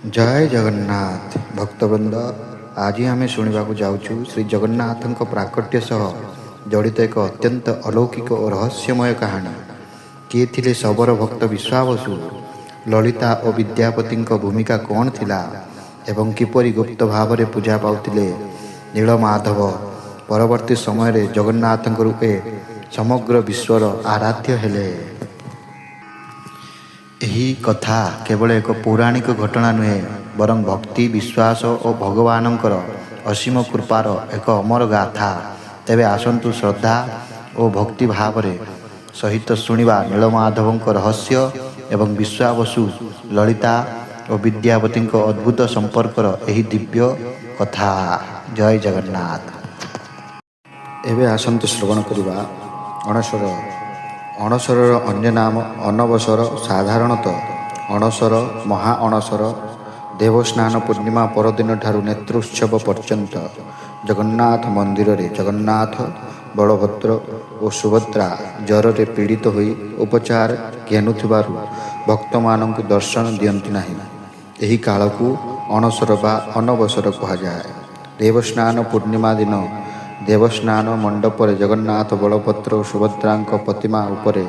जय जगन्नाथ भक्तवृंद। आज आम शुणा जाऊँ श्री जगन्नाथ प्राकट्य सह जड़ित एक अत्यंत अलौकिक और रहस्यमय कहानी। किए थिले शबर भक्त विश्वावसु, ललिता और विद्यापति भूमिका कौन थिला एवं किपरि गुप्त भाव में पूजा पाउथिले नीलमाधव परवर्ती समय जगन्नाथ रूपे समग्र विश्वर आराध्य हेले। यही कथा केवल एक पौराणिक घटना नुहे, बरं भक्ति विश्वास और भगवानंकर असीम कृपार एक अमर गाथा। तेबे आसंतु श्रद्धा और भक्ति भाव सहित शुणा नीलमाधव रहस्य एवं विश्वावसु, ललिता और विद्यापति अद्भुत संपर्कर यही दिव्य कथा। जय जगन्नाथ। एबे आसंतु श्रवण करिबा अणसर। अणसरर अन्य नाम अनवसर, साधारणतः अणसर, महा अणसर। देवस्नान पूर्णिमा परदिन ठारू नेत्रोत्सव पर्यंत जगन्नाथ मंदिर रे जगन्नाथ, बलभद्र और सुभद्रा ज्वर रे पीड़ित होई उपचार घेनुथिबारु भक्त मानक दर्शन दियंती नाही। एही काल को अणसर बा अनवसर कहा जाए। देवस्नान पूर्णिमा दिन देवस्नान मंडप जगन्नाथ, बलभद्र और सुभद्रा प्रतिमा उपरे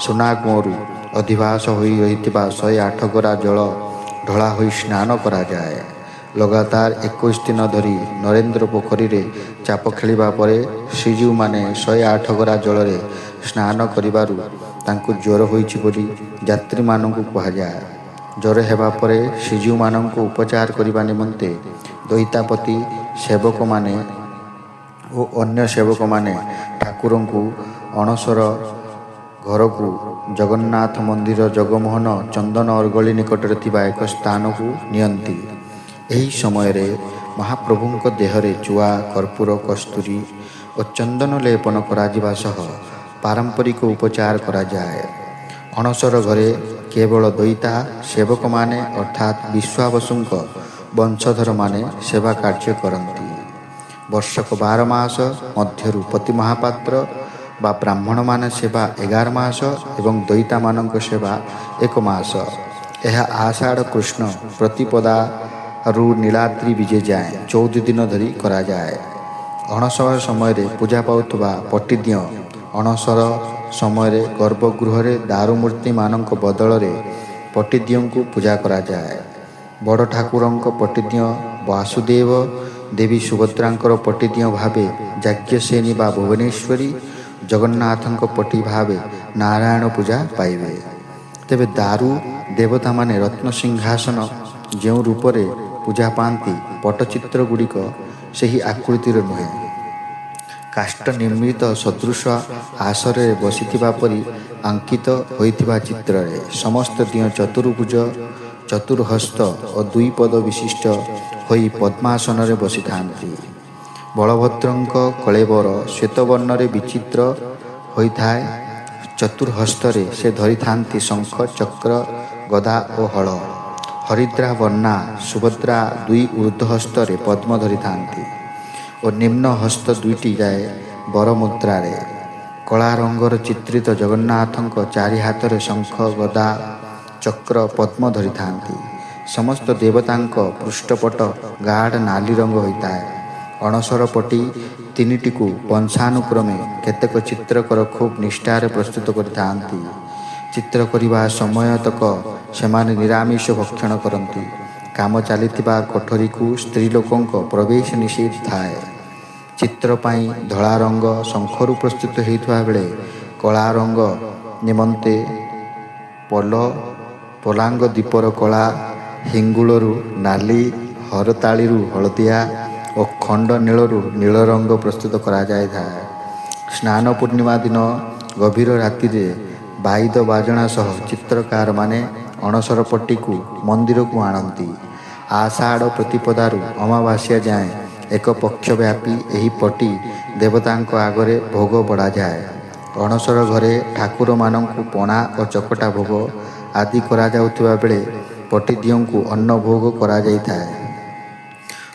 सुनागमरु अधिवास होई रहिथिबा 108 गरा जल ढला होई स्नान करा जाए। लगातार 21 दिन धरी नरेंद्र पोखरी रे चाप खेलिबा परे श्रीजीव माने 108 गरा जल रे स्नान करिबारु तांकु ज्वर होईछि बोली यात्री मानकु कहा जाए। ज्वर हेबा परे श्रीजीव मानकु उपचार करिबा निमंते दैतापति सेवक माने और अन्य सेवक माने ठाकुर को अणसर घर को जगन्नाथ मंदिर जगमोहन चंदन अर्गली निकट में एक स्थान को नियंती। एही समय रे महाप्रभु देहरे चुआ, कर्पूर, कस्तूरी और चंदन लेपन करा सह पारंपरिक उपचार करा जाए। अणसर घरे केवल दैता सेवक माने अर्थात विश्वावसुंक वंशधर माने सेवा कार्य करती। वर्षक 12 मास मध्यरु पति महापात्र बा ब्राह्मण मान सेवा 11 मास एवं दैता मानक सेवा 1 मास। यह आषाढ़ कृष्ण प्रतिपदा रु नीलाद्री विजय जाए 14 दिन धरी करा जाए। अणसर समय पूजा पाउथबा पटिदिय अणसर समय गर्भगृह दारुमूर्ति मानक बदल रे पटिदियों को पूजा करा जाए। बड़ ठाकुर पटिदिय वासुदेव, देवी सुभद्रांकर पटिदिय भावे याज्ञसेनी बा भुवनेश्वरी, जगन्नाथ पटी भावे नारायण पूजा पाइबे। तेबे दारु देवता माने रत्न सिंहासन जो रूपरे पूजा पाती पटचित्र गुड़िक सही आकृतिर नुहे, काष्ठ निर्मित सदृश आसरे बसिथिबा परि अंकित होइथिबा चित्र रे समस्त दिय चतुर्भुज, चतुर्हस्त और 2 पद विशिष्ट होई पद्मासन रे बसी थांती। बलभद्रंक कलेबर श्वेतवर्ण रे विचित्र होइथाए। चतुर्हस्त रे से धरी थांती शंख, चक्र, गदा और हल। हरिद्रा वर्णा सुभद्रा 2 ऊर्ध्वहस्त रे पद्म धरी थांती और निम्न हस्त 2टी जाए बर मुद्रा रे। कला रंगर चित्रित जगन्नाथंक 4 हाथ रे शंख, गदा, चक्र, पद्म धरी थांती। समस्त देवतांक पृष्ठपट गाढ़ नाली रंग होता है। अणसर पटी 3टी को वंशानुक्रमे केतेक चित्रकर खूब निष्ठार प्रस्तुत करथांती। चित्र करिबा समय तक सेमाने निरामिष भक्षण करती। काम चलिथिबा कोठरी को स्त्री लोकंक प्रवेश निषेध थाए। चित्र पाई धला रंग शंखरु प्रस्तुत होइथबा बेले कला रंग निमंते पलांग दीपर कला, हिंगुलरू नाली, हरताळीरू हलदिया और खंड नीलरू नील रंग प्रस्तुत करा जाए था। स्नान पूर्णिमा दिन गभीर राति रे बाइद बाजणा सह चित्रकार माने अणसर पट्टी को मंदिर को आणती। आषाढ़ प्रतिपदारु अमावास्या जाए एक पक्ष व्यापी यही पट्टी देवतांक आगरे भोग बढ़ा जाए। अणसर घरे ठाकुर मानंकु पणा और चकटा भोग आदि करा जाउथिबा बेले पटिदियों को अन्न भोग करा जाइथाए।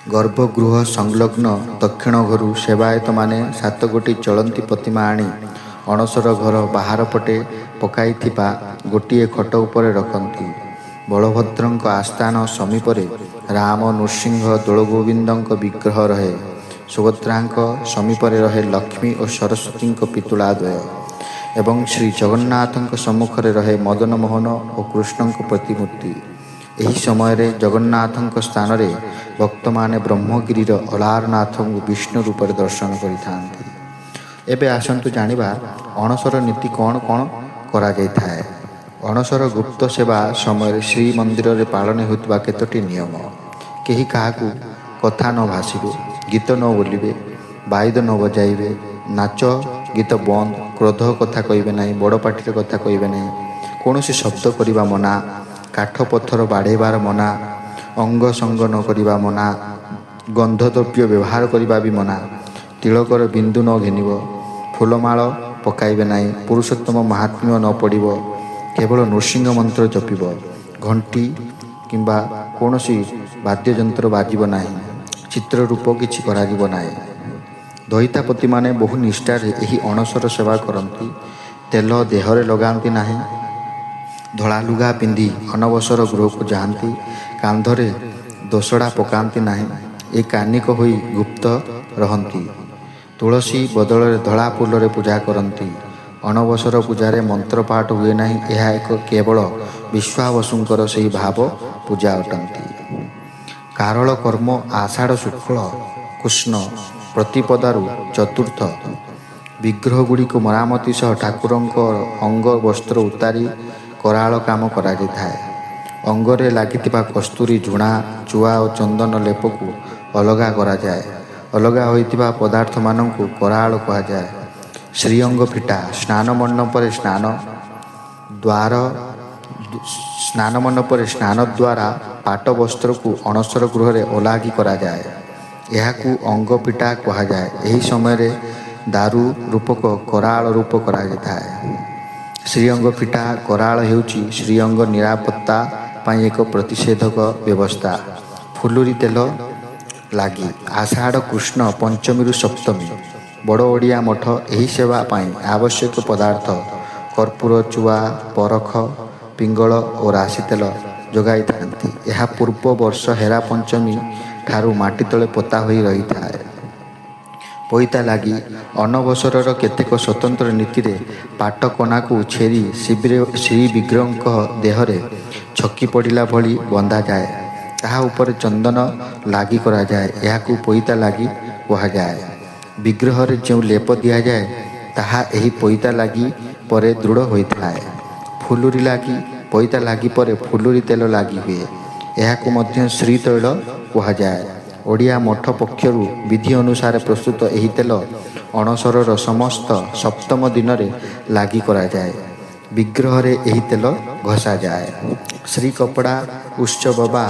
गर्भगृह संलग्न दक्षिण घरु सेवायत माने 7 गोटी चलंती प्रतिमा आनी अणसर घर बाहर पटे पकाइथिबा गोटिए खट उपरे रखती। ବଳଭଦ୍ରଙ୍କ ଆସ୍ଥାନ ସମୀପରେ ରାମ, ନୃସିଂହ, ଦୋଳଗୋବିନ୍ଦଙ୍କ ବିଗ୍ରହ ରହେ। ସୁଭଦ୍ରାଙ୍କ ସମୀପରେ ରହେ ଲକ୍ଷ୍ମୀ ଓ ସରସ୍ୱତୀଙ୍କ ପିତୁଳା ଦ୍ୱୟ ଏବଂ ଶ୍ରୀ ଜଗନ୍ନାଥଙ୍କ ସମ୍ମୁଖରେ ରହେ ମଦନ ମୋହନ ଓ କୃଷ୍ଣଙ୍କ ପ୍ରତିମୂର୍ତ୍ତି। ଏହି ସମୟରେ ଜଗନ୍ନାଥଙ୍କ ସ୍ଥାନରେ ଭକ୍ତମାନେ ବ୍ରହ୍ମଗିରିର ଅଲାରନାଥଙ୍କୁ ବିଷ୍ଣୁ ରୂପରେ ଦର୍ଶନ କରିଥାନ୍ତି। ଏବେ ଆସନ୍ତୁ ଜାଣିବା ଅଣସର ନୀତି କ'ଣ କ'ଣ କରାଯାଇଥାଏ। ଅଣସର ଗୁପ୍ତ ସେବା ସମୟରେ ଶ୍ରୀମନ୍ଦିରରେ ପାଳନ ହେଉଥିବା କେତୋଟି ନିୟମ। କେହି କାହାକୁ କଥା ନ ଭାସିବେ, ଗୀତ ନ ବୋଲିବେ, ବାଇଦ ନ ବଜାଇବେ, ନାଚ ଗୀତ ବନ୍ଦ, କ୍ରୋଧ କଥା କହିବେ ନାହିଁ, ବଡ଼ ପାଟିରେ କଥା କହିବେ ନାହିଁ, କୌଣସି ଶବ୍ଦ କରିବା ମନା, କାଠ ପଥର ବାଡ଼େଇବାର ମନା, ଅଙ୍ଗ ସଙ୍ଗ ନ କରିବା ମନା, ଗନ୍ଧଦ୍ରବ୍ୟ ବ୍ୟବହାର କରିବା ବି ମନା, ତିଳକର ବିନ୍ଦୁ ନ ଘେନିବ, ଫୁଲମାଳ ପକାଇବେ ନାହିଁ, ପୁରୁଷୋତ୍ତମ ମାହାତ୍ମ୍ୟ ନ ପଡ଼ିବ, କେବଳ ନୃସିଂହ ମନ୍ତ୍ର ଜପିବ, ଘଣ୍ଟି କିମ୍ବା କୌଣସି ବାଦ୍ୟଯନ୍ତ୍ର ବାଜିବ ନାହିଁ, ଚିତ୍ରରୂପ କିଛି କରାଯିବ ନାହିଁ। ଦଇତାପତିମାନେ ବହୁ ନିଷ୍ଠାରେ ଏହି ଅଣସର ସେବା କରନ୍ତି। ତେଲ ଦେହରେ ଲଗାନ୍ତି ନାହିଁ, ଧଳା ଲୁଗା ପିନ୍ଧି ଅନବସର ଗୃହକୁ ଯାଆନ୍ତି, କାନ୍ଧରେ ଦୋସଡ଼ା ପକାନ୍ତି ନାହିଁ, ଏକାନିକ ହୋଇ ଗୁପ୍ତ ରହନ୍ତି, ତୁଳସୀ ବଦଳରେ ଧଳା ଫୁଲରେ ପୂଜା କରନ୍ତି। ଅଣବସର ପୂଜାରେ ମନ୍ତ୍ରପାଠ ହୁଏ ନାହିଁ, ଏହା ଏକ କେବଳ ବିଶ୍ୱାବସୁଙ୍କର ସେହି ଭାବ ପୂଜା ଅଟନ୍ତି। କାରଳ କର୍ମ ଆଷାଢ଼ ଶୁକ୍ଳ କୃଷ୍ଣ ପ୍ରତିପଦାରୁ ଚତୁର୍ଥ ବିଗ୍ରହଗୁଡ଼ିକୁ ମରାମତି ସହ ଠାକୁରଙ୍କ ଅଙ୍ଗ ବସ୍ତ୍ର ଉତାରି କରାଳ କାମ କରାଯାଇଥାଏ। ଅଙ୍ଗରେ ଲାଗିଥିବା କସ୍ତୁରୀ, ଝୁଣା, ଚୁଆ ଓ ଚନ୍ଦନ ଲେପକୁ ଅଲଗା କରାଯାଏ। ଅଲଗା ହୋଇଥିବା ପଦାର୍ଥମାନଙ୍କୁ କରାଳ କୁହାଯାଏ। ଶ୍ରୀଅଙ୍ଗ ଫିଟା ସ୍ନାନ ମଣ୍ଡପରେ ସ୍ନାନ ଦ୍ୱାରା ପାଟ ବସ୍ତ୍ରକୁ ଅଣସର ଗୃହରେ ଓଲାଗି କରାଯାଏ। ଏହାକୁ ଅଙ୍ଗ ଫିଟା କୁହାଯାଏ। ଏହି ସମୟରେ ଦାରୁ ରୂପକ କରାଳ ରୂପ କରାଯାଇଥାଏ। ଶ୍ରୀଅଙ୍ଗ ଫିଟା କରାଳ ହେଉଛି ଶ୍ରୀଅଙ୍ଗ ନିରାପତ୍ତା ପାଇଁ ଏକ ପ୍ରତିଷେଧକ ବ୍ୟବସ୍ଥା। ଫୁଲୁରି ତେଲ ଲାଗି ଆଷାଢ଼ କୃଷ୍ଣ ପଞ୍ଚମୀରୁ ସପ୍ତମୀ ବଡ଼ ଓଡ଼ିଆ ମଠ ଏହି ସେବା ପାଇଁ ଆବଶ୍ୟକ ପଦାର୍ଥ କର୍ପୂର, ଚୁଆ, ପରଖ, ପିଙ୍ଗଳ ଓ ରାଶି ତେଲ ଯୋଗାଇଥାନ୍ତି। ଏହା ପୂର୍ବ ବର୍ଷ ହେରା ପଞ୍ଚମୀ ଠାରୁ ମାଟି ତଳେ ପୋତା ହୋଇ ରହିଥାଏ। ପଇତା ଲାଗି ଅନବସରର କେତେକ ସ୍ୱତନ୍ତ୍ର ନୀତିରେ ପାଟ କନାକୁ ଛେରି ଶ୍ରୀବିଗ୍ରହଙ୍କ ଦେହରେ ଛକି ପଡ଼ିଲା ଭଳି ବନ୍ଧାଯାଏ। ତାହା ଉପରେ ଚନ୍ଦନ ଲାଗି କରାଯାଏ। ଏହାକୁ ପଇତା ଲାଗି କୁହାଯାଏ। ବିଗ୍ରହରେ ଯେଉଁ ଲେପ ଦିଆଯାଏ ତାହା ଏହି ପଇତା ଲାଗି ପରେ ଦୃଢ଼ ହୋଇଥାଏ। ଫୁଲୁରି ଲାଗି ପଇତା ଲାଗି ପରେ ଫୁଲୁରି ତେଲ ଲାଗି ହୁଏ। ଏହାକୁ ମଧ୍ୟ ଶ୍ରୀତୈଳ କୁହାଯାଏ। ଓଡ଼ିଆ ମଠ ପକ୍ଷରୁ ବିଧି ଅନୁସାରେ ପ୍ରସ୍ତୁତ ଏହି ତେଲ ଅଣସରର ସମସ୍ତ ସପ୍ତମ ଦିନରେ ଲାଗି କରାଯାଏ। ବିଗ୍ରହରେ ଏହି ତେଲ ଘଷାଯାଏ। ଶ୍ରୀକପଡ଼ା ଉତ୍ସବ ବା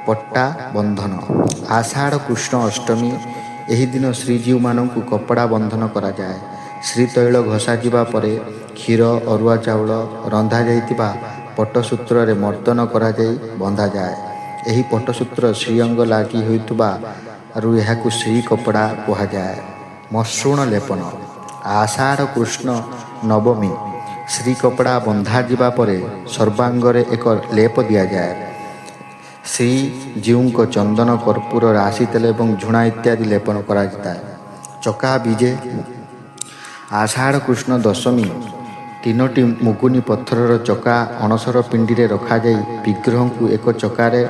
ପଟ୍ଟା ବନ୍ଧନ ଆଷାଢ଼ କୃଷ୍ଣ ଅଷ୍ଟମୀ। ଏହି ଦିନ ଶ୍ରୀଜୀଉମାନଙ୍କୁ କପଡ଼ା ବନ୍ଧନ କରାଯାଏ। ଶ୍ରୀତୈଳ ଘଷାଯିବା ପରେ କ୍ଷୀର, ଅରୁଆ ଚାଉଳ ରନ୍ଧାଯାଇଥିବା ପଟ୍ଟସୂତ୍ରରେ ମର୍ଦ୍ଦନ କରାଯାଇ ବନ୍ଧାଯାଏ। ଏହି ପଟ୍ଟସୂତ୍ର ଶ୍ରୀଅଙ୍ଗ ଲାଗି ହେଉଥିବାରୁ ଏହାକୁ ଶ୍ରୀକପଡ଼ା କୁହାଯାଏ। ମସୃଣ ଲେପନ ଆଷାଢ଼ କୃଷ୍ଣ ନବମୀ ଶ୍ରୀକପଡ଼ା ବନ୍ଧାଯିବା ପରେ ସର୍ବାଙ୍ଗରେ ଏକ ଲେପ ଦିଆଯାଏ। ଶ୍ରୀଜୀଉଙ୍କ ଚନ୍ଦନ, କର୍ପୂର, ରାଶି ତେଲ ଏବଂ ଝୁଣା ଇତ୍ୟାଦି ଲେପନ କରାଯାଇଥାଏ। ଚକା ବିଜେ ଆଷାଢ଼ କୃଷ୍ଣ ଦଶମୀ ତିନୋଟି ମୁଗୁନି ପଥରର ଚକା ଅଣସର ପିଣ୍ଡିରେ ରଖାଯାଇ ବିଗ୍ରହଙ୍କୁ ଏକ ଚକାରେ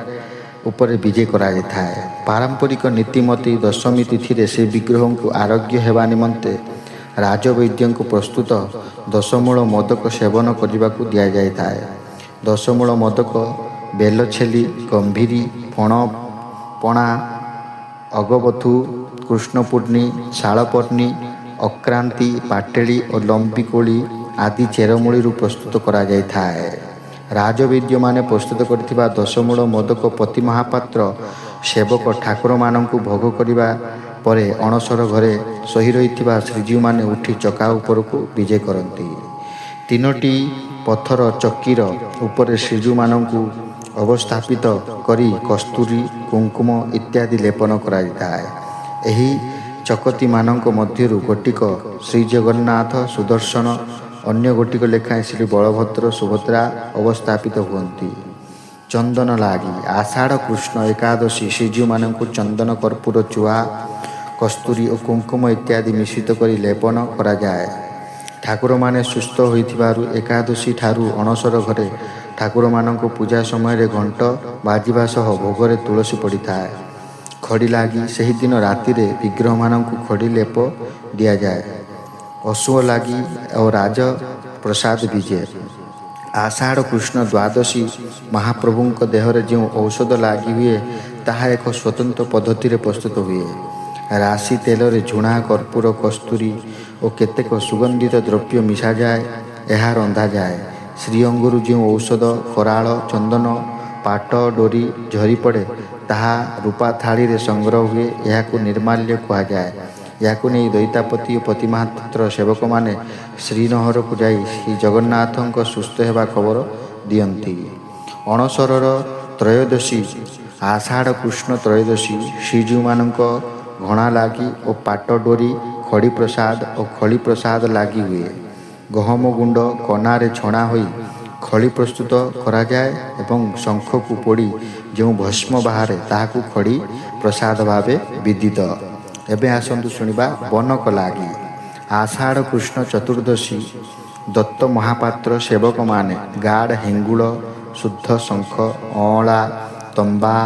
ଉପରେ ବିଜେ କରାଯାଇଥାଏ। ପାରମ୍ପରିକ ନୀତିମତୀ ଦଶମୀ ତିଥିରେ ସେ ବିଗ୍ରହଙ୍କୁ ଆରୋଗ୍ୟ ହେବା ନିମନ୍ତେ ରାଜବୈଦ୍ୟଙ୍କୁ ପ୍ରସ୍ତୁତ ଦଶମୂଳ ମୋଦକ ସେବନ କରିବାକୁ ଦିଆଯାଇଥାଏ। ଦଶମୂଳ ମୋଦକ ବେଲଛେଲି, ଗମ୍ଭୀରି, ପଣା, ଅଗବଥୁ, କୃଷ୍ଣପୂର୍ଣ୍ଣି, ଶାଳପର୍ଣ୍ଣି, ଅକ୍ରାନ୍ତି, ପାଟେଳି ଓ ଲମ୍ବି କୋଳି ଆଦି ଚେରମୂଳିରୁ ପ୍ରସ୍ତୁତ କରାଯାଇଥାଏ। ରାଜବୈଦ୍ୟମାନେ ପ୍ରସ୍ତୁତ କରିଥିବା ଦଶମୂଳ ମୋଦକ ପତି ମହାପାତ୍ର ସେବକ ଠାକୁରମାନଙ୍କୁ ଭୋଗ କରିବା ପରେ ଅଣସର ଘରେ ଶୋଇ ରହିଥିବା ଶ୍ରୀଜୀଉମାନେ ଉଠି ଚକା ଉପରକୁ ବିଜେ କରନ୍ତି। ତିନୋଟି ପଥର ଚକିର ଉପରେ ଶ୍ରୀଜୀଉମାନଙ୍କୁ ଅବସ୍ଥାପିତ କରି କସ୍ତୁରୀ, କୁଙ୍କୁମ ଇତ୍ୟାଦି ଲେପନ କରାଯାଇଥାଏ। ଏହି ଚକତିମାନଙ୍କ ମଧ୍ୟରୁ ଗୋଟିକ ଶ୍ରୀଜଗନ୍ନାଥ, ସୁଦର୍ଶନ, ଅନ୍ୟ ଗୋଟିକ ଲେଖାଏଁ ଶ୍ରୀ ବଳଭଦ୍ର, ସୁଭଦ୍ରା ଅବସ୍ଥାପିତ ହୁଅନ୍ତି। ଚନ୍ଦନ ଲାଗି ଆଷାଢ଼ କୃଷ୍ଣ ଏକାଦଶୀ ଶ୍ରୀଜୀଉମାନଙ୍କୁ ଚନ୍ଦନ କର୍ପୂର ଚୁଆ କସ୍ତୁରୀ ଓ କୁଙ୍କୁମ ଇତ୍ୟାଦି ମିଶ୍ରିତ କରି ଲେପନ କରାଯାଏ। ଠାକୁରମାନେ ସୁସ୍ଥ ହୋଇଥିବାରୁ ଏକାଦଶୀ ଠାରୁ ଅଣସର ଘରେ ଠାକୁରମାନଙ୍କୁ ପୂଜା ସମୟରେ ଘଣ୍ଟ ବାଜିବା ସହ ଭୋଗରେ ତୁଳସୀ ପଡ଼ିଥାଏ। ଖଡ଼ି ଲାଗି ସେହିଦିନ ରାତିରେ ବିଗ୍ରହମାନଙ୍କୁ ଖଡ଼ି ଲେପ ଦିଆଯାଏ। ଅଶୁଅ ଲାଗି ଓ ରାଜ ପ୍ରସାଦ ବିଜେ। ଆଷାଢ଼ କୃଷ୍ଣ ଦ୍ୱାଦଶୀ ମହାପ୍ରଭୁଙ୍କ ଦେହରେ ଯେଉଁ ଔଷଧ ଲାଗି ହୁଏ ତାହା ଏକ ସ୍ୱତନ୍ତ୍ର ପଦ୍ଧତିରେ ପ୍ରସ୍ତୁତ ହୁଏ। ରାଶି ତେଲରେ ଝୁଣା କର୍ପୂର କସ୍ତୁରୀ ଓ କେତେକ ସୁଗନ୍ଧିତ ଦ୍ରବ୍ୟ ମିଶାଯାଏ। ଏହା ରନ୍ଧାଯାଏ। ଶ୍ରୀଅଙ୍ଗରୁ ଯେଉଁ ଔଷଧ କରାଳ ଚନ୍ଦନ ପାଟ ଡୋରି ଝରି ପଡ଼େ ତାହା ରୂପା ଥାଳିରେ ସଂଗ୍ରହ ହୁଏ। ଏହାକୁ ନିର୍ମାଲ୍ୟ କୁହାଯାଏ। ଏହାକୁ ନେଇ ଦଇତାପତି ଓ ପତିମାତ୍ର ସେବକମାନେ ଶ୍ରୀନହରକୁ ଯାଇ ଶ୍ରୀ ଜଗନ୍ନାଥଙ୍କ ସୁସ୍ଥ ହେବା ଖବର ଦିଅନ୍ତି। ଅଣସରର ତ୍ରୟୋଦଶୀ ଆଷାଢ଼ କୃଷ୍ଣ ତ୍ରୟୋଦଶୀ ଶ୍ରୀଜୀଉମାନଙ୍କ ଘଣା ଲାଗି ଓ ପାଟ ଡୋରି ଖଡ଼ି ପ୍ରସାଦ ଓ ଖଳି ପ୍ରସାଦ ଲାଗି ହୁଏ। ଗହମ ଗୁଣ୍ଡ କନାରେ ଛଣା ହୋଇ ଖଳି ପ୍ରସ୍ତୁତ କରାଯାଏ ଏବଂ ଶଙ୍ଖକୁ ପୋଡ଼ି ଯେଉଁ ଭସ୍ମ ବାହାରେ ତାହାକୁ ଖଡ଼ି ପ୍ରସାଦ ଭାବେ ବିଦିତ। ଏବେ ଆସନ୍ତୁ ଶୁଣିବା ବନକ ଲାଗି। ଆଷାଢ଼ କୃଷ୍ଣ ଚତୁର୍ଦ୍ଦଶୀ ଦତ୍ତ ମହାପାତ୍ର ସେବକମାନେ ଗାଡ଼ ହେଙ୍ଗୁଳ ଶୁଦ୍ଧ ଶଙ୍ଖ ଅଁଳା ତମ୍ବା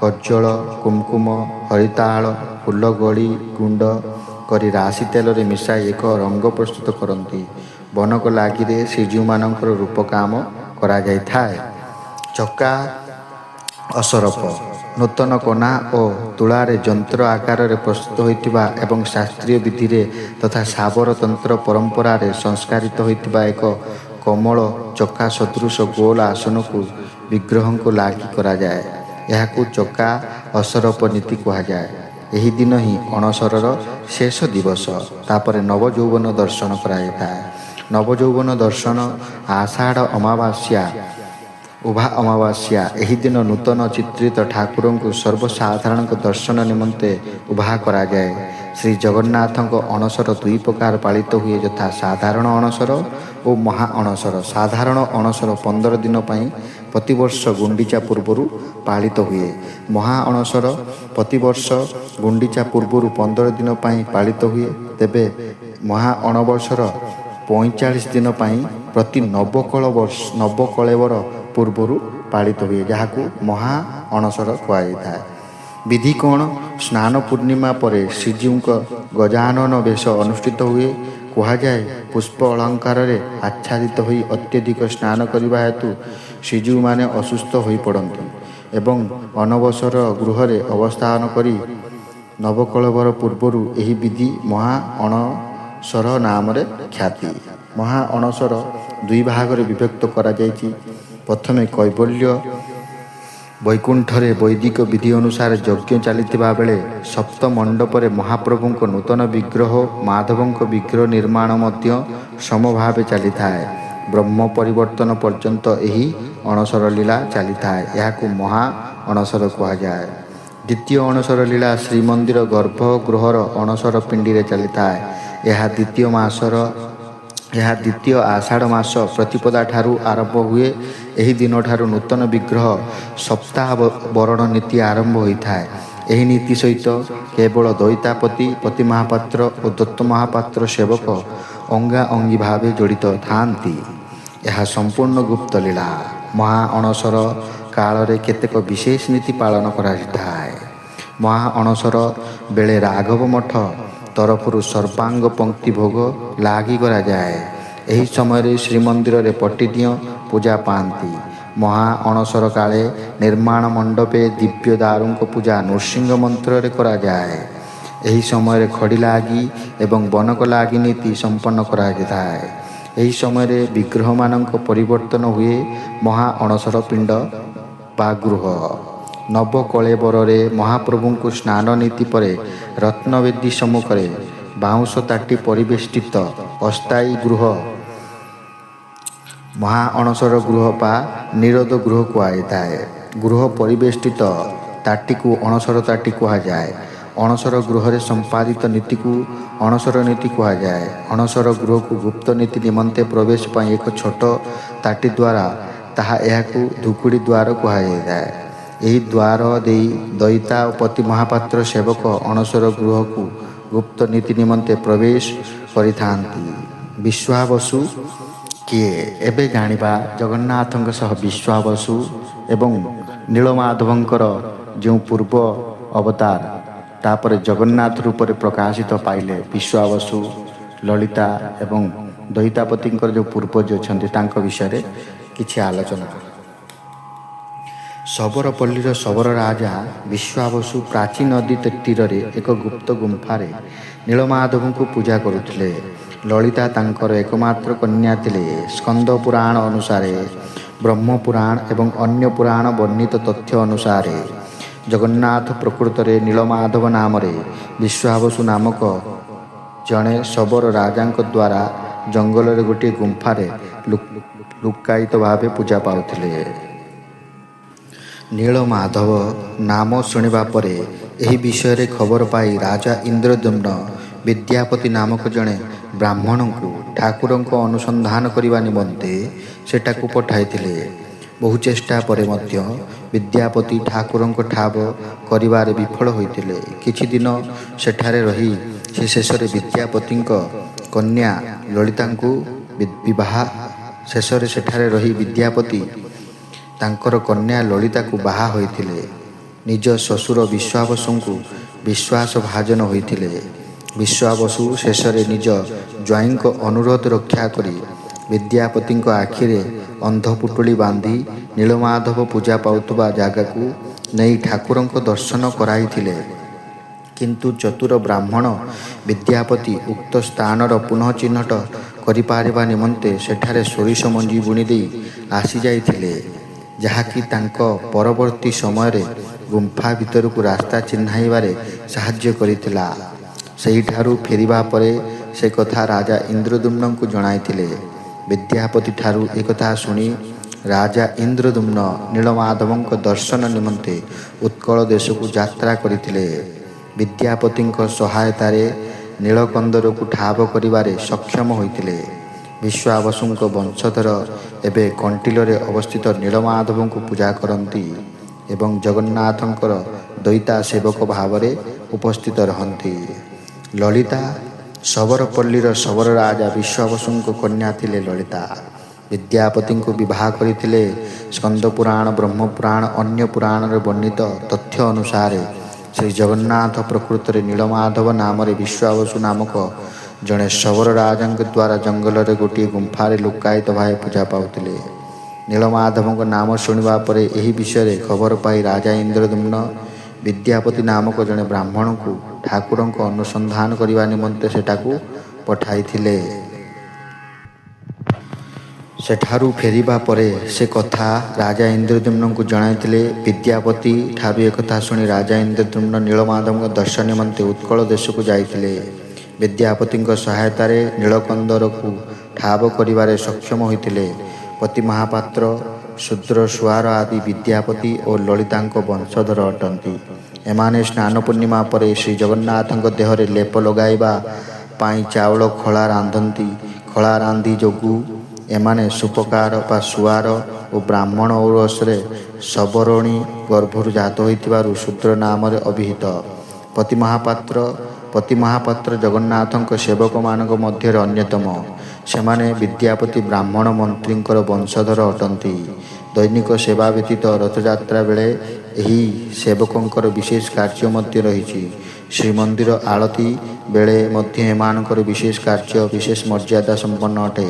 କଜ୍ଜଳ କୁମକୁମ ହରିତାଳ ଫୁଲ ଗଳି ଗୁଣ୍ଡ କରି ରାଶି ତେଲରେ ମିଶାଇ ଏକ ରଙ୍ଗ ପ୍ରସ୍ତୁତ କରନ୍ତି। ବନକ ଲାଗିରେ ଶ୍ରୀଜୀଉମାନଙ୍କର ରୂପ କାମ କରାଯାଇଥାଏ। ଚକା ଅସରପ ନୂତନ କନା ଓ ତୁଳାରେ ଯନ୍ତ୍ର ଆକାରରେ ପ୍ରସ୍ତୁତ ହୋଇଥିବା ଏବଂ ଶାସ୍ତ୍ରୀୟ ବିଧିରେ ତଥା ଶାବର ତନ୍ତ୍ର ପରମ୍ପରାରେ ସଂସ୍କାରିତ ହୋଇଥିବା ଏକ କମଳ ଚକା ସଦୃଶ ଗୋଲ ଆସନକୁ ବିଗ୍ରହଙ୍କୁ ଲାଗି କରାଯାଏ। ଏହାକୁ ଚକା ଅସରପ ନୀତି କୁହାଯାଏ। ଏହି ଦିନ ହିଁ ଅଣସରର ଶେଷ ଦିବସ। ତାପରେ ନବଯୌବନ ଦର୍ଶନ କରାଯାଇଥାଏ। ନବଯୌବନ ଦର୍ଶନ ଆଷାଢ଼ ଅମାବାସ୍ୟା ଉଭା ଅମାବାସ୍ୟା। ଏହି ଦିନ ନୂତନ ଚିତ୍ରିତ ଠାକୁରଙ୍କୁ ସର୍ବସାଧାରଣଙ୍କ ଦର୍ଶନ ନିମନ୍ତେ ଉଭା କରାଯାଏ। ଶ୍ରୀ ଜଗନ୍ନାଥଙ୍କ ଅଣସର ଦୁଇ ପ୍ରକାର ପାଳିତ ହୁଏ ଯଥା ସାଧାରଣ ଅଣସର ଓ ମହା ଅଣସର। ସାଧାରଣ ଅଣସର 15 ଦିନ ପାଇଁ ପ୍ରତିବର୍ଷ ଗୁଣ୍ଡିଚା ପୂର୍ବରୁ ପାଳିତ ହୁଏ। ମହା ଅଣସର ପ୍ରତିବର୍ଷ ଗୁଣ୍ଡିଚା ପୂର୍ବରୁ 15 ଦିନ ପାଇଁ ପାଳିତ ହୁଏ। ତେବେ ମହା ଅଣବସର 45 ଦିନ ପାଇଁ ପ୍ରତି ନବକଳେବର ପୂର୍ବରୁ ପାଳିତ ହୁଏ, ଯାହାକୁ ମହା ଅଣସର କୁହାଯାଇଥାଏ। ବିଧି କ'ଣ? ସ୍ନାନ ପୂର୍ଣ୍ଣିମା ପରେ ଶ୍ରୀଜୀଉଙ୍କ ଗଜାନନ ବେଶ ଅନୁଷ୍ଠିତ ହୁଏ। କୁହାଯାଏ ପୁଷ୍ପ ଅଳଙ୍କାରରେ ଆଚ୍ଛାଦିତ ହୋଇ ଅତ୍ୟଧିକ ସ୍ନାନ କରିବା ହେତୁ ଶ୍ରୀଜୀଉମାନେ ଅସୁସ୍ଥ ହୋଇପଡ଼ନ୍ତି ଏବଂ ଅନବସର ଗୃହରେ ଅବସ୍ଥାନ କରି ନବକଳେବର ପୂର୍ବରୁ ଏହି ବିଧି ମହା ଅଣସର ନାମରେ ଖ୍ୟାତି। ମହା ଅଣସର ଦୁଇ ଭାଗରେ ବିଭକ୍ତ କରାଯାଇଛି। ପ୍ରଥମେ କୈବଲ୍ୟ ବୈକୁଣ୍ଠରେ ବୈଦିକ ବିଧି ଅନୁସାରେ ଯଜ୍ଞ ଚାଲିଥିବା ବେଳେ ସପ୍ତ ମଣ୍ଡପରେ ମହାପ୍ରଭୁଙ୍କ ନୂତନ ବିଗ୍ରହ ମାଧବଙ୍କ ବିଗ୍ରହ ନିର୍ମାଣ ମଧ୍ୟ ସମଭାବେ ଚାଲିଥାଏ। ବ୍ରହ୍ମ ପରିବର୍ତ୍ତନ ପର୍ଯ୍ୟନ୍ତ ଏହି ଅଣସର ଲୀଳା ଚାଲିଥାଏ। ଏହାକୁ ମହା ଅଣସର କୁହାଯାଏ। ଦ୍ୱିତୀୟ ଅଣସର ଲୀଳା ଶ୍ରୀମନ୍ଦିର ଗର୍ଭଗୃହର ଅଣସର ପିଣ୍ଡିରେ ଚାଲିଥାଏ। ଏହା ଦ୍ୱିତୀୟ ଆଷାଢ଼ ମାସ ପ୍ରତିପଦା ଠାରୁ ଆରମ୍ଭ ହୁଏ। ଏହି ଦିନଠାରୁ ନୂତନ ବିଗ୍ରହ ସପ୍ତାହ ବରଣ ନୀତି ଆରମ୍ଭ ହୋଇଥାଏ। ଏହି ନୀତି ସହିତ କେବଳ ଦଇତାପତି ପତିମହାପାତ୍ର ଓ ଦତ୍ତ ମହାପାତ୍ର ସେବକ ଅଙ୍ଗା ଅଙ୍ଗୀ ଭାବେ ଜଡ଼ିତ ଥାଆନ୍ତି। ଏହା ସମ୍ପୂର୍ଣ୍ଣ ଗୁପ୍ତ ଲୀଳା। ମହା ଅଣସର କାଳରେ କେତେକ ବିଶେଷ ନୀତି ପାଳନ କରାଯାଇଥାଏ। ମହା ଅଣସର ବେଳେ ରାଘବ ମଠ ତରଫରୁ ସର୍ବାଙ୍ଗ ପଙ୍କ୍ତି ଭୋଗ ଲାଗି କରାଯାଏ। ଏହି ସମୟରେ ଶ୍ରୀମନ୍ଦିରରେ ପଟିଦିଅଁ ପୂଜା ପାଆନ୍ତି। ମହା ଅଣସର କାଳେ ନିର୍ମାଣ ମଣ୍ଡପେ ଦିବ୍ୟ ଦାରୁଙ୍କ ପୂଜା ନୃସିଂହ ମନ୍ତ୍ରରେ କରାଯାଏ। ଏହି ସମୟରେ ଖଡ଼ି ଲାଗି ଏବଂ ବନକ ଲାଗି ନୀତି ସମ୍ପନ୍ନ କରାଯାଇଥାଏ। ଏହି ସମୟରେ ବିଗ୍ରହମାନଙ୍କ ପରିବର୍ତ୍ତନ ହୁଏ। ମହା ଅଣସର ପିଣ୍ଡ ବା ଗୃହ ନବକଳେବରରେ ମହାପ୍ରଭୁଙ୍କୁ ସ୍ନାନ ନୀତି ପରେ ରତ୍ନବେଦୀ ସମ୍ମୁଖରେ ବାଉଁଶ ତାଟି ପରିବେଷ୍ଟିତ ଅସ୍ଥାୟୀ ଗୃହ ମହା ଅଣସର ଗୃହ ବା ନିରୋଧ ଗୃହ କୁହାଯାଇଥାଏ। ଗୃହ ପରିବେଷ୍ଟିତ ତାଟିକୁ ଅଣସର ତାଟି କୁହାଯାଏ। ଅଣସର ଗୃହରେ ସମ୍ପାଦିତ ନୀତିକୁ ଅଣସର ନୀତି କୁହାଯାଏ। ଅଣସର ଗୃହକୁ ଗୁପ୍ତ ନୀତି ନିମନ୍ତେ ପ୍ରବେଶ ପାଇଁ ଏକ ଛୋଟ ତାଟି ଦ୍ୱାରା ତାହା ଏହାକୁ ଧୁକୁଡ଼ି ଦ୍ୱାର କୁହାଯାଇଥାଏ। ଏହି ଦ୍ୱାର ଦେଇ ଦଇତା ଓ ପତି ମହାପାତ୍ର ସେବକ ଅଣସର ଗୃହକୁ ଗୁପ୍ତ ନୀତି ନିମନ୍ତେ ପ୍ରବେଶ କରିଥାନ୍ତି। ବିଶ୍ୱାବସୁ କିଏ? ଏବେ ଜାଣିବା ଜଗନ୍ନାଥଙ୍କ ସହ ବିଶ୍ୱାବସୁ ଏବଂ ନୀଳମାଧବଙ୍କର ଯେଉଁ ପୂର୍ବ ଅବତାର ତାପରେ ଜଗନ୍ନାଥ ରୂପରେ ପ୍ରକାଶିତ ପାଇଲେ ବିଶ୍ୱାବସୁ, ଲଳିତା ଏବଂ ଦଇତାପତିଙ୍କର ଯେଉଁ ପୂର୍ବଜ ଅଛନ୍ତି ତାଙ୍କ ବିଷୟରେ କିଛି ଆଲୋଚନା। ଶବରପଲ୍ଲୀର ଶବର ରାଜା ବିଶ୍ୱାବସୁ ପ୍ରାଚୀ ନଦୀ ତୀରରେ ଏକ ଗୁପ୍ତ ଗୁମ୍ଫାରେ ନୀଳମାଧବଙ୍କୁ ପୂଜା କରୁଥିଲେ। ଲଳିତା ତାଙ୍କର ଏକମାତ୍ର କନ୍ୟା ଥିଲେ। ସ୍କନ୍ଦ ପୁରାଣ ଅନୁସାରେ, ବ୍ରହ୍ମ ପୁରାଣ ଏବଂ ଅନ୍ୟ ପୁରାଣ ବର୍ଣ୍ଣିତ ତଥ୍ୟ ଅନୁସାରେ ଜଗନ୍ନାଥ ପ୍ରକୃତରେ ନୀଳମାଧବ ନାମରେ ବିଶ୍ୱାବସୁ ନାମକ ଜଣେ ଶବର ରାଜାଙ୍କ ଦ୍ୱାରା ଜଙ୍ଗଲରେ ଗୋଟିଏ ଗୁମ୍ଫାରେ ଲୁକ୍କାୟିତ ଭାବେ ପୂଜା ପାଉଥିଲେ। ନୀଳମାଧବ ନାମ ଶୁଣିବା ପରେ ଏହି ବିଷୟରେ ଖବର ପାଇ ରାଜା ଇନ୍ଦ୍ରଦ୍ୟୁମ୍ନ ବିଦ୍ୟାପତି ନାମକ ଜଣେ ବ୍ରାହ୍ମଣଙ୍କୁ ଠାକୁରଙ୍କ ଅନୁସନ୍ଧାନ କରିବା ନିମନ୍ତେ ସେଠାକୁ ପଠାଇଥିଲେ। ବହୁ ଚେଷ୍ଟା ପରେ ମଧ୍ୟ ବିଦ୍ୟାପତି ଠାକୁରଙ୍କ ଠାବ କରିବାରେ ବିଫଳ ହୋଇଥିଲେ। କିଛି ଦିନ ସେଠାରେ ରହି ସେ ଶେଷରେ ବିଦ୍ୟାପତିଙ୍କ କନ୍ୟା ଲଳିତାଙ୍କୁ ବିବାହ ଶେଷରେ ସେଠାରେ ରହି ବିଦ୍ୟାପତି ତାଙ୍କର କନ୍ୟା ଲଳିତାକୁ ବାହା ହୋଇଥିଲେ। ନିଜ ଶ୍ୱଶୁର ବିଶ୍ୱାବସୁଙ୍କୁ ବିଶ୍ୱାସ ଭାଜନ ହୋଇଥିଲେ। ବିଶ୍ୱାବସୁ ଶେଷରେ ନିଜ ଜ୍ୱାଇଁଙ୍କ ଅନୁରୋଧ ରକ୍ଷା କରି ବିଦ୍ୟାପତିଙ୍କ ଆଖିରେ ଅନ୍ଧପୁଟୁଳି ବାନ୍ଧି ନୀଳମାଧବ ପୂଜା ପାଉଥିବା ଜାଗାକୁ ନେଇ ଠାକୁରଙ୍କ ଦର୍ଶନ କରାଇଥିଲେ। କିନ୍ତୁ ଚତୁର ବ୍ରାହ୍ମଣ ବିଦ୍ୟାପତି ଉକ୍ତ ସ୍ଥାନର ପୁନଃ ଚିହ୍ନଟ କରିପାରିବା ନିମନ୍ତେ ସେଠାରେ ସୋରିଷ ମଞ୍ଜି ବୁଣି ଦେଇ ଆସିଯାଇଥିଲେ, ଯାହାକି ତାଙ୍କ ପରବର୍ତ୍ତୀ ସମୟରେ ଗୁମ୍ଫା ଭିତରକୁ ରାସ୍ତା ଚିହ୍ନାଇବାରେ ସାହାଯ୍ୟ କରିଥିଲା। ସେହିଠାରୁ ଫେରିବା ପରେ ସେ କଥା ରାଜା ଇନ୍ଦ୍ରଦ୍ୟୁମ୍ନଙ୍କୁ ଜଣାଇଥିଲେ। ବିଦ୍ୟାପତି ଠାରୁ ଏକଥା ଶୁଣି ରାଜା ଇନ୍ଦ୍ରଦ୍ୟୁମ୍ନ ନୀଳମାଧବଙ୍କ ଦର୍ଶନ ନିମନ୍ତେ ଉତ୍କଳ ଦେଶକୁ ଯାତ୍ରା କରିଥିଲେ। ବିଦ୍ୟାପତିଙ୍କ ସହାୟତାରେ ନୀଳକନ୍ଦରକୁ ଠାବ କରିବାରେ ସକ୍ଷମ ହୋଇଥିଲେ। ବିଶ୍ୱାବସୁଙ୍କ ବଂଶଧର ଏବେ କଣ୍ଟିଲୋରେ ଅବସ୍ଥିତ ନୀଳମାଧବଙ୍କୁ ପୂଜା କରନ୍ତି ଏବଂ ଜଗନ୍ନାଥଙ୍କର ଦଇତା ସେବକ ଭାବରେ ଉପସ୍ଥିତ ରହନ୍ତି। ଲଳିତା ଶବରପଲ୍ଲୀର ଶବର ରାଜା ବିଶ୍ୱାବସୁଙ୍କ କନ୍ୟା ଥିଲେ। ଲଳିତା ବିଦ୍ୟାପତିଙ୍କୁ ବିବାହ କରିଥିଲେ। ସ୍କନ୍ଦ ପୁରାଣ, ବ୍ରହ୍ମ ପୁରାଣ, ଅନ୍ୟ ପୁରାଣରେ ବର୍ଣ୍ଣିତ ତଥ୍ୟ ଅନୁସାରେ ଶ୍ରୀ ଜଗନ୍ନାଥ ପ୍ରକୃତରେ ନୀଳମାଧବ ନାମରେ ବିଶ୍ୱାବସୁ ନାମକ ଜଣେ ଶବର ରାଜାଙ୍କ ଦ୍ୱାରା ଜଙ୍ଗଲରେ ଗୋଟିଏ ଗୁମ୍ଫାରେ ଲୁକ୍କାୟିତ ଭାବେ ପୂଜା ପାଉଥିଲେ। ନୀଳମାଧବଙ୍କ ନାମ ଶୁଣିବା ପରେ ଏହି ବିଷୟରେ ଖବର ପାଇ ରାଜା ଇନ୍ଦ୍ରଦ୍ୟୁମ୍ନ ବିଦ୍ୟାପତି ନାମକ ଜଣେ ବ୍ରାହ୍ମଣଙ୍କୁ ଠାକୁରଙ୍କ ଅନୁସନ୍ଧାନ କରିବା ନିମନ୍ତେ ସେଠାକୁ ପଠାଇଥିଲେ। ସେଠାରୁ ଫେରିବା ପରେ ସେ କଥା ରାଜା ଇନ୍ଦ୍ରଦ୍ୟୁମ୍ନଙ୍କୁ ଜଣାଇଥିଲେ। ବିଦ୍ୟାପତି ଠାରୁ ଏକଥା ଶୁଣି ରାଜା ଇନ୍ଦ୍ରଦ୍ୟୁମ୍ନ ନୀଳମାଧବଙ୍କ ଦର୍ଶନ ନିମନ୍ତେ ଉତ୍କଳ ଦେଶକୁ ଯାଇଥିଲେ। ବିଦ୍ୟାପତିଙ୍କ ସହାୟତାରେ ନୀଳକନ୍ଦରକୁ ଠାବ କରିବାରେ ସକ୍ଷମ ହୋଇଥିଲେ। ପତି ମହାପାତ୍ର, ଶୂଦ୍ର ସୁଆର ଆଦି ବିଦ୍ୟାପତି ଓ ଲଳିତାଙ୍କ ବଂଶଧର ଅଟନ୍ତି। ଏମାନେ ସ୍ନାନ ପୂର୍ଣ୍ଣିମା ପରେ ଶ୍ରୀ ଜଗନ୍ନାଥଙ୍କ ଦେହରେ ଲେପ ଲଗାଇବା ପାଇଁ ଚାଉଳ ଖଳା ରାନ୍ଧନ୍ତି। ଖଳା ରାନ୍ଧି ଯୋଗୁଁ ଏମାନେ ସୁପକାର ବା ସୁଆର ଓ ବ୍ରାହ୍ମଣ ଔରସରେ ଶବରଣୀ ଗର୍ଭରୁ ଜାତ ହୋଇଥିବାରୁ ଶୂଦ୍ର ନାମରେ ଅଭିହିତ। ପତି ମହାପାତ୍ର ଜଗନ୍ନାଥଙ୍କ ସେବକମାନଙ୍କ ମଧ୍ୟରେ ଅନ୍ୟତମ। ସେମାନେ ବିଦ୍ୟାପତି ବ୍ରାହ୍ମଣ ମନ୍ତ୍ରୀଙ୍କର ବଂଶଧର ଅଟନ୍ତି। ଦୈନିକ ସେବା ବ୍ୟତୀତ ରଥଯାତ୍ରା ବେଳେ ଏହି ସେବକଙ୍କର ବିଶେଷ କାର୍ଯ୍ୟ ମଧ୍ୟ ରହିଛି। ଶ୍ରୀମନ୍ଦିର ଆଳତୀ ବେଳେ ମଧ୍ୟ ଏମାନଙ୍କର ବିଶେଷ କାର୍ଯ୍ୟ ବିଶେଷ ମର୍ଯ୍ୟାଦା ସମ୍ପନ୍ନ ଅଟେ।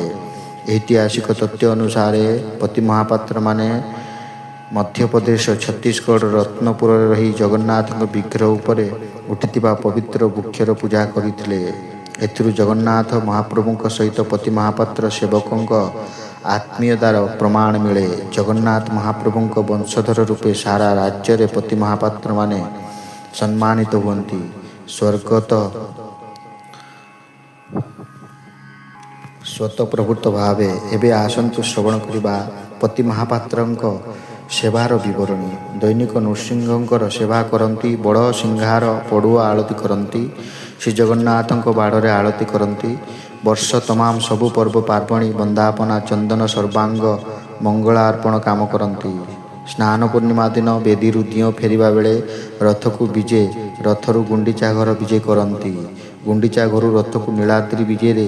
ଐତିହାସିକ ତଥ୍ୟ ଅନୁସାରେ ପତି ମହାପାତ୍ରମାନେ ମଧ୍ୟପ୍ରଦେଶ, ଛତିଶଗଡ଼, ରତ୍ନପୁରରେ ରହି ଜଗନ୍ନାଥଙ୍କ ବିଗ୍ରହ ଉପରେ ଉଠିଥିବା ପବିତ୍ର ବୃକ୍ଷର ପୂଜା କରିଥିଲେ। ଏଥିରୁ ଜଗନ୍ନାଥ ମହାପ୍ରଭୁଙ୍କ ସହିତ ପତି ମହାପାତ୍ର ସେବକଙ୍କ ଆତ୍ମୀୟତାର ପ୍ରମାଣ ମିଳେ। ଜଗନ୍ନାଥ ମହାପ୍ରଭୁଙ୍କ ବଂଶଧର ରୂପେ ସାରା ରାଜ୍ୟରେ ପତି ମହାପାତ୍ରମାନେ ସମ୍ମାନିତ ହୁଅନ୍ତି। ସ୍ୱତଃପ୍ରବୃତ୍ତ ଭାବେ ଏବେ ଆସନ୍ତୁ ଶ୍ରବଣ କରିବା ପତି ମହାପାତ୍ରଙ୍କ ସେବାର ବିବରଣୀ। ଦୈନିକ ନୃସିଂହଙ୍କର ସେବା କରନ୍ତି। ବଡ଼ ସିଂହାର ପଡ଼ୁଆ ଆଳତୀ କରନ୍ତି। ଶ୍ରୀଜଗନ୍ନାଥଙ୍କ ବାଡ଼ରେ ଆଳତୀ କରନ୍ତି। ବର୍ଷ ତମାମ ସବୁ ପର୍ବ ପାର୍ବଣୀ, ବନ୍ଦାପନା, ଚନ୍ଦନ ସର୍ବାଙ୍ଗ ମଙ୍ଗଳାର୍ପଣ କାମ କରନ୍ତି। ସ୍ନାନ ପୂର୍ଣ୍ଣିମା ଦିନ ବେଦୀରୁ ଦିଅଁ ଫେରିବା ବେଳେ ରଥକୁ ବିଜେ, ରଥରୁ ଗୁଣ୍ଡିଚା ଘର ବିଜେ କରନ୍ତି। ଗୁଣ୍ଡିଚା ଘରୁ ରଥକୁ ନୀଳାଦ୍ରି ବିଜେରେ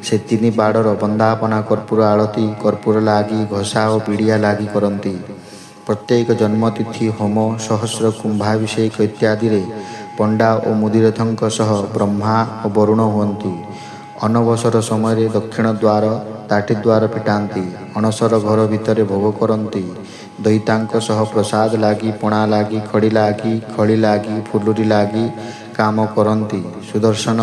ସେ ତିନି ବାଡ଼ର ବନ୍ଦାପନା, କର୍ପୂର ଆଳତି, କର୍ପୂର ଲାଗି, ଘଷା ଓ ପିଡ଼ିଆ ଲାଗି କରନ୍ତି। ପ୍ରତ୍ୟେକ ଜନ୍ମତିଥି, ହୋମ, ସହସ୍ର କୁମ୍ଭାଭିଷେକ ଇତ୍ୟାଦିରେ ପଣ୍ଡା ଓ ମୁଦିରଥଙ୍କ ସହ ବ୍ରହ୍ମା ଓ ବରୁଣ ହୁଅନ୍ତି। ଅନବସର ସମୟରେ ଦକ୍ଷିଣ ଦ୍ୱାର, ତାଟି ଦ୍ୱାର ଫିଟାନ୍ତି। ଅଣସର ଘର ଭିତରେ ଭୋଗ କରନ୍ତି। ଦଇତାଙ୍କ ସହ ପ୍ରସାଦ ଲାଗି, ପଣା ଲାଗି, ଖଡ଼ି ଲାଗି, ଖଳି ଲାଗି, ଫୁଲୁରି ଲାଗି କାମ କରନ୍ତି। ସୁଦର୍ଶନ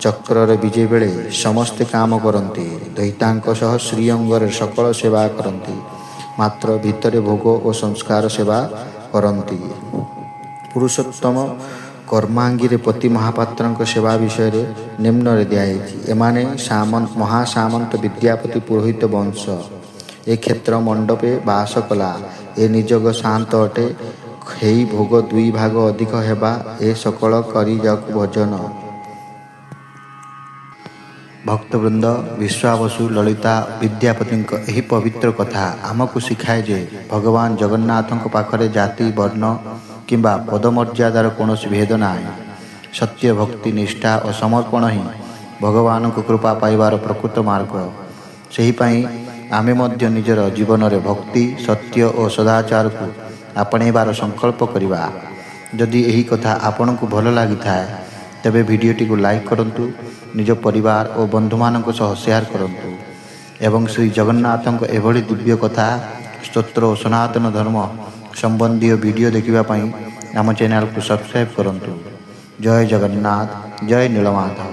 ଚକ୍ରର ବିଜେ ବେଳେ ସମସ୍ତେ କାମ କରନ୍ତି। ଦଇତାଙ୍କ ସହ ଶ୍ରୀଅଙ୍ଗରେ ସକଳ ସେବା କରନ୍ତି, ମାତ୍ର ଭିତରେ ଭୋଗ ଓ ସଂସ୍କାର ସେବା କରନ୍ତି। ପୁରୁଷୋତ୍ତମ କର୍ମାଙ୍ଗୀରେ ପତି ମହାପାତ୍ରଙ୍କ ସେବା ବିଷୟରେ ନିମ୍ନରେ ଦିଆଯାଇଛି। ଏମାନେ ମହାସାମନ୍ତ ବିଦ୍ୟାପତି ପୁରୋହିତ ବଂଶ। ଏ କ୍ଷେତ୍ର ମଣ୍ଡପେ ବାସ କଲା। ଏ ନିଯୋଗ ଶାନ୍ତ ଅଟେ। ହେଇ ଭୋଗ ଦୁଇ ଭାଗ ଅଧିକ ହେବା। ଏ ସକଳ କରି ଯାକୁ ଭଜନ। ଭକ୍ତବୃନ୍ଦ, ବିଶ୍ୱାବସୁ, ଲଳିତା, ବିଦ୍ୟାପତିଙ୍କ ଏହି ପବିତ୍ର କଥା ଆମକୁ ଶିଖାଏ ଯେ ଭଗବାନ ଜଗନ୍ନାଥଙ୍କ ପାଖରେ ଜାତି, ବର୍ଣ୍ଣ କିମ୍ବା ପଦମର୍ଯ୍ୟାଦାର କୌଣସି ଭେଦ ନାହିଁ। ସତ୍ୟ, ଭକ୍ତି, ନିଷ୍ଠା ଓ ସମର୍ପଣ ହିଁ ଭଗବାନଙ୍କ କୃପା ପାଇବାର ପ୍ରକୃତ ମାର୍ଗ। ସେହିପାଇଁ ଆମେ ମଧ୍ୟ ନିଜର ଜୀବନରେ ଭକ୍ତି, ସତ୍ୟ ଓ ସଦାଚାରକୁ ଆପଣେଇବାର ସଂକଳ୍ପ କରିବା। ଯଦି ଏହି କଥା ଆପଣଙ୍କୁ ଭଲ ଲାଗିଥାଏ ତେବେ ଭିଡ଼ିଓଟିକୁ ଲାଇକ୍ କରନ୍ତୁ, ନିଜ ପରିବାର ଓ ବନ୍ଧୁମାନଙ୍କ ସହ ସେୟାର କରନ୍ତୁ ଏବଂ ଶ୍ରୀ ଜଗନ୍ନାଥଙ୍କ ଏଭଳି ଦିବ୍ୟ କଥା, ସ୍ତୋତ୍ର ଓ ସନାତନ ଧର୍ମ ସମ୍ବନ୍ଧୀୟ ଭିଡ଼ିଓ ଦେଖିବା ପାଇଁ ଆମ ଚ୍ୟାନେଲକୁ ସବସ୍କ୍ରାଇବ୍ କରନ୍ତୁ। ଜୟ ଜଗନ୍ନାଥ, ଜୟ ନୀଳମାଧବ।